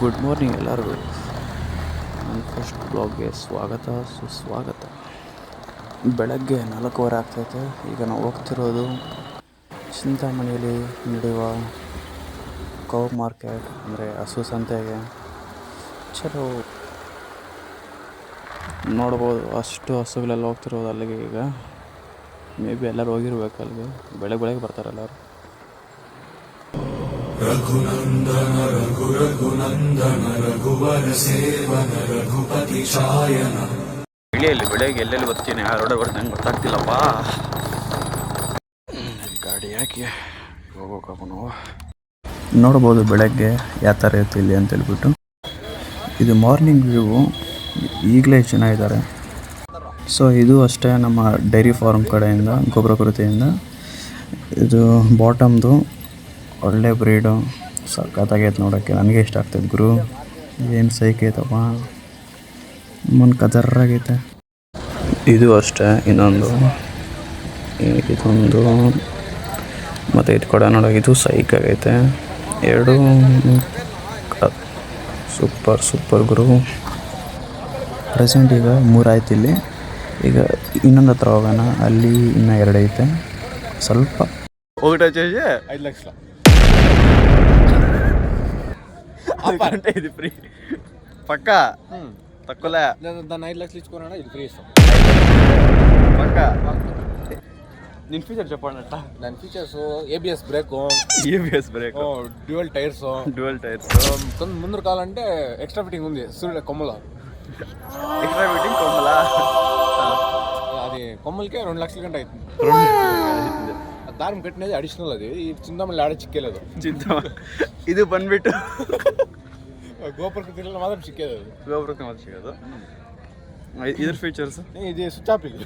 Good morning ಎಲ್ಲರಿಗೂ. ನನ್ನ first ಬ್ಲಾಗ್ಗೆ ಸ್ವಾಗತ ಸುಸ್ವಾಗತ. ಬೆಳಗ್ಗೆ 4:15 ಆಗ್ತೈತೆ. ಈಗ ನಾವು ಹೋಗ್ತಿರೋದು ಚಿಂತಾಮಣಿಯಲ್ಲಿ ನಡೆಯುವ ಕೌ ಮಾರ್ಕೆಟ್, ಅಂದರೆ ಹಸು ಸಂತೆಗೆ. ಚಲೋ ನೋಡ್ಬೋದು, ಅಷ್ಟು ಹಸುಗಳೆಲ್ಲ ಹೋಗ್ತಿರೋದು ಅಲ್ಲಿಗೆ. ಈಗ ಮೇ ಬಿ ಎಲ್ಲರೂ ಹೋಗಿರ್ಬೇಕು ಅಲ್ಲಿಗೆ. ಬೆಳಗ್ಗೆ ಬರ್ತಾರೆ ಎಲ್ಲರೂ. ರಘುನಂದನ ರಘು ರಘುನಂದನ ರಘುವರ ಸೇವನ ರಘುಪತಿ ಛಾಯನ. ಬೆಳಗ್ಗೆ ಎಲ್ಲೆಲ್ಲಿ ಬರ್ತೀನಿ, ಆ ರೋಡ ಬರ್ತೀನಿ ನಂಗೆ ಗೊತ್ತಾಗ್ತಿಲ್ಲಪ್ಪ. ಗಾಡಿ ಯಾಕೆ ಹೋಗೋಕೆ ನಾವು ನೋಡ್ಬೋದು ಬೆಳಗ್ಗೆ ಯಾವ ಥರ ಇತ್ತು ಇಲ್ಲಿ ಅಂತ ಹೇಳ್ಬಿಟ್ಟು. ಇದು ಮಾರ್ನಿಂಗ್ ವ್ಯೂ. ಈಗಲೇ ಚೆನ್ನಾಗಿದ್ದಾರೆ. ಸೊ ಇದು ಅಷ್ಟೇ ನಮ್ಮ ಡೈರಿ ಫಾರ್ಮ್ ಕಡೆಯಿಂದ, ಗೊಬ್ಬರ ಕೊರತೆಯಿಂದ. ಇದು ಬಾಟಮ್ದು ಒಳ್ಳೆ ಬ್ರೀಡು, ಸಖತ್ತಾಗೈತೆ ನೋಡೋಕ್ಕೆ. ನನಗೆ ಇಷ್ಟ ಆಗ್ತೈತೆ ಗುರು. ಏನು ಸೈಕೈತಪ್ಪ, ಮನ್ ಕದರ್ರಾಗೈತೆ. ಇದು ಅಷ್ಟೇ. ಇದೊಂದು ಮತ್ತು ಇದು ಕೂಡ ನೋಡೋಕೆ ಇದು ಸೈಕಾಗೈತೆ. ಎರಡು ಸೂಪರ್ ಗುರು. ಪ್ರೆಸೆಂಟ್ ಈಗ 3 ಆಯ್ತು ಇಲ್ಲಿ. ಈಗ ಇನ್ನೊಂದು ಹತ್ರ ಹೋಗೋಣ, ಅಲ್ಲಿ ಇನ್ನೂ 2 ಐತೆ. ಸ್ವಲ್ಪ ಹೋಗ್ಬಿಟ್ಟು 5 ಲಕ್ಷ ఇది ఫ్రీ పక్క తక్కువలే. దాన్ని 5 లక్షలు ఇచ్చుకోనా, ఇది ఫ్రీ ఇస్తాం పక్క. దీని ఫీచర్ చెప్పండి అట్ట. దాని features ABS brake, dual tyres. ముందు కావాలంటే ఎక్స్ట్రా ఫిట్టింగ్ ఉంది. సూర్యుడు కొమ్మల ఎక్స్ట్రా ఫిట్టింగ్ కొమ్మల, అది కొమ్మలకే 2 లక్షల గంట అవుతుంది. దారం కట్టినది అడిషనల్. అది ఈ చింతమల్లి ఆడ చిక్కేలేదు. ಇದು ಬಂದ್ಬಿಟ್ಟು ಗೋಪುರಕ್ಕೆ ಮಾತ್ರ ಸಿಕ್ಕೋದು. ಇದ್ರ ಫೀಚರ್ಸ್ ಇದು ಸ್ವಿಚ್ ಆಫ್ ಇಲ್ಲ.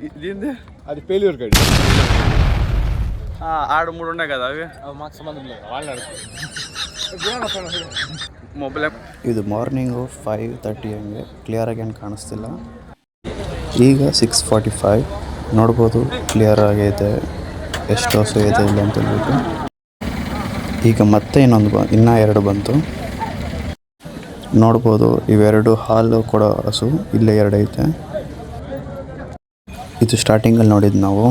ఇదేంది అది ఫెయిల్యూర్ గడి. ఆడ 3 ఉన్నాయి కదా, అవి మాకు సంబంధం లేదు, వాళ్ళు మొబైల్. ಇದು ಮಾರ್ನಿಂಗು 5:30 ಹಂಗೆ. ಕ್ಲಿಯರಾಗಿ ಏನು ಕಾಣಿಸ್ತಿಲ್ಲ. ಈಗ 6:45 ನೋಡ್ಬೋದು, ಕ್ಲಿಯರ್ ಆಗೈತೆ ಎಷ್ಟು ಹಸು ಐತೆ ಇಲ್ಲ ಅಂತ ಹೇಳ್ಬಿಟ್ಟು. ಈಗ ಮತ್ತೆ ಇನ್ನೂ 2 ಬಂತು. ನೋಡ್ಬೋದು, ಇವೆರಡು ಹಾಲು ಕೊಡೋ ಹಸು. ಇಲ್ಲೇ 2 ಐತೆ. ಇದು ಸ್ಟಾರ್ಟಿಂಗಲ್ಲಿ ನೋಡಿದ್ದು ನಾವು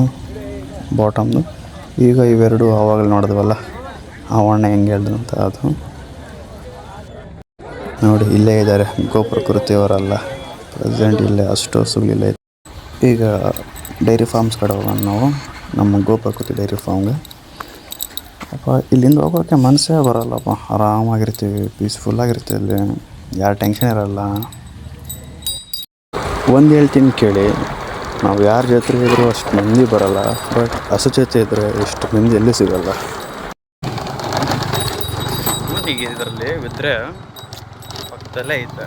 ಬಾಟಮ್ದು. ಈಗ ಇವೆರಡು ಆವಾಗಲೇ ನೋಡಿದ್ವಲ್ಲ, ಅವಣ್ಣ ಹೆಂಗೆ ಹೇಳಿದ್ರು ಅಂತ. ಅದು ನೋಡಿ ಇಲ್ಲೇ ಇದ್ದಾರೆ. ಗೋಪುರ ಕುರುತಿಯವರಲ್ಲ, ಪ್ರೆಸೆಂಟ್ ಇಲ್ಲೇ ಅಷ್ಟು ಹಸುಗಳಿಲ್ಲ. ಈಗ ಡೈರಿ ಫಾರ್ಮ್ಸ್ ಕಡೆ ಹೋಗೋಣ ನಾವು, ನಮ್ಮ ಗೋಪುರ ಕುರುತಿ ಡೈರಿ ಫಾರ್ಮ್ಗೆ. ಅಪ್ಪ ಇಲ್ಲಿಂದ ಹೋಗೋಕ್ಕೆ ಮನಸ್ಸೇ ಬರೋಲ್ಲಪ್ಪ. ಆರಾಮಾಗಿರ್ತೀವಿ, ಪೀಸ್ಫುಲ್ಲಾಗಿರ್ತೀವಿ. ಇಲ್ಲಿ ಯಾರು ಟೆನ್ಷನ್ ಇರೋಲ್ಲ. ಒಂದು ಹೇಳ್ತೀನಿ ಕೇಳಿ, ನಾವು ಯಾರ ಜೊತೆ ಇದ್ರೂ ಅಷ್ಟು ಮಂದಿ ಬರೋಲ್ಲ. ಬಟ್ ಹಸು ಜೊತೆ ಇದ್ದರೆ ಎಷ್ಟು ಮಂದಿ ಎಲ್ಲೂ ಸಿಗೋಲ್ಲ. ಈಗ ಇದರಲ್ಲಿ ಬಿದ್ದರೆ ಪಕ್ಕದಲ್ಲೇ ಐತೆ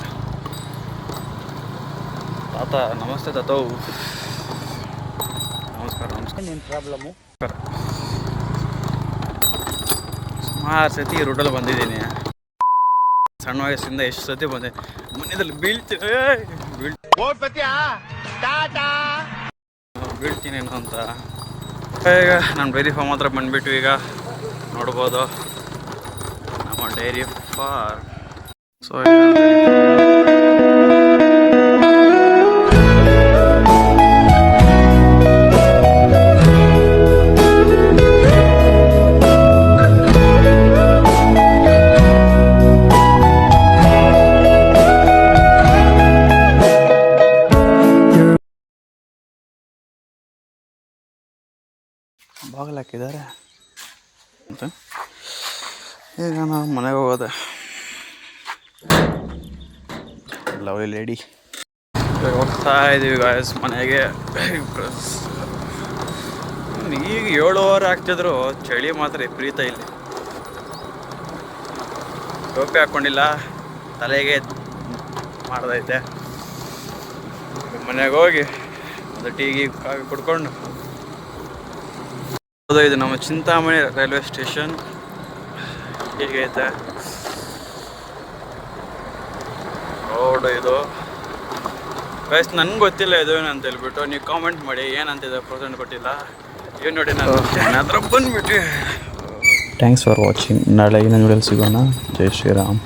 ತಾತ. ನಮಸ್ತೆ ತಾತವು. ನಮಸ್ಕಾರ. ಏನು ಪ್ರಾಬ್ಲಮ್ಮು? ಸುಮಾರು ಸತಿ ಈ ರೂಟಲ್ಲಿ ಬಂದಿದ್ದೀನಿ. ಸಣ್ಣ ವಯಸ್ಸಿಂದ ಎಷ್ಟು ಸತಿ ಬಂದೆ. ಮನೆಯಲ್ಲಿ ಬೀಳ್ತೀನೇನೋ ಅಂತ. ಈಗ ನಮ್ಮ ಡೈರಿ ಫಾರ್ಮ್ ಹತ್ರ ಬಂದುಬಿಟ್ಟು ಈಗ ನೋಡ್ಬೋದು ನಮ್ಮ ಡೈರಿ ಫಾರ್ಮ್. ಸೊ ಬಾಗಿಲು ಹಾಕಿದ್ದಾರೆ ಅಂತ. ಈಗ ನಾವು ಮನೆಗೆ ಹೋಗೋದೆ. Lovely lady. ಹೋಗ್ತಾ ಇದ್ದೀವಿ ಗಾಯ್ಸ್ ಮನೆಗೆ. ಈಗ 7:15 ಆಗ್ತಿದ್ರು, ಚಳಿ ಮಾತ್ರ ವಿಪರೀತ. ಇಲ್ಲಿ ಟೋಪಿ ಹಾಕ್ಕೊಂಡಿಲ್ಲ, ತಲೆಗೆ ಮಾಡ್ದೈತೆ. ಮನೆಗೆ ಹೋಗಿ ಒಂದು ಟೀಗಿ ಕಾಫಿ ಕುಡ್ಕೊಂಡು. ಇದು ನಮ್ಮ ಚಿಂತಾಮಣಿ ರೈಲ್ವೆ ಸ್ಟೇಷನ್. ಹೀಗೈತೆ ರೋಡ್ ಇದು ಗೈಸ್. ನನಗೆ ಗೊತ್ತಿಲ್ಲ ಇದು ಏನಂತ ಹೇಳ್ಬಿಟ್ಟು, ನೀವು ಕಾಮೆಂಟ್ ಮಾಡಿ ಏನಂತಿದೆ. ಪ್ರೆಸೆಂಟ್ ಕೊಟ್ಟಿಲ್ಲ. ಏನು ನೋಡಿ, ನಾನು ಹತ್ರ ಬಂದ್ಬಿಟ್ಟು ಥ್ಯಾಂಕ್ಸ್ ಫಾರ್ ವಾಚಿಂಗ್. ನಾಳೆ ಇನ್ನೊಂದು ವಿಡಿಯೋಲಿ ಸಿಗೋಣ. ಜೈ ಶ್ರೀರಾಮ್.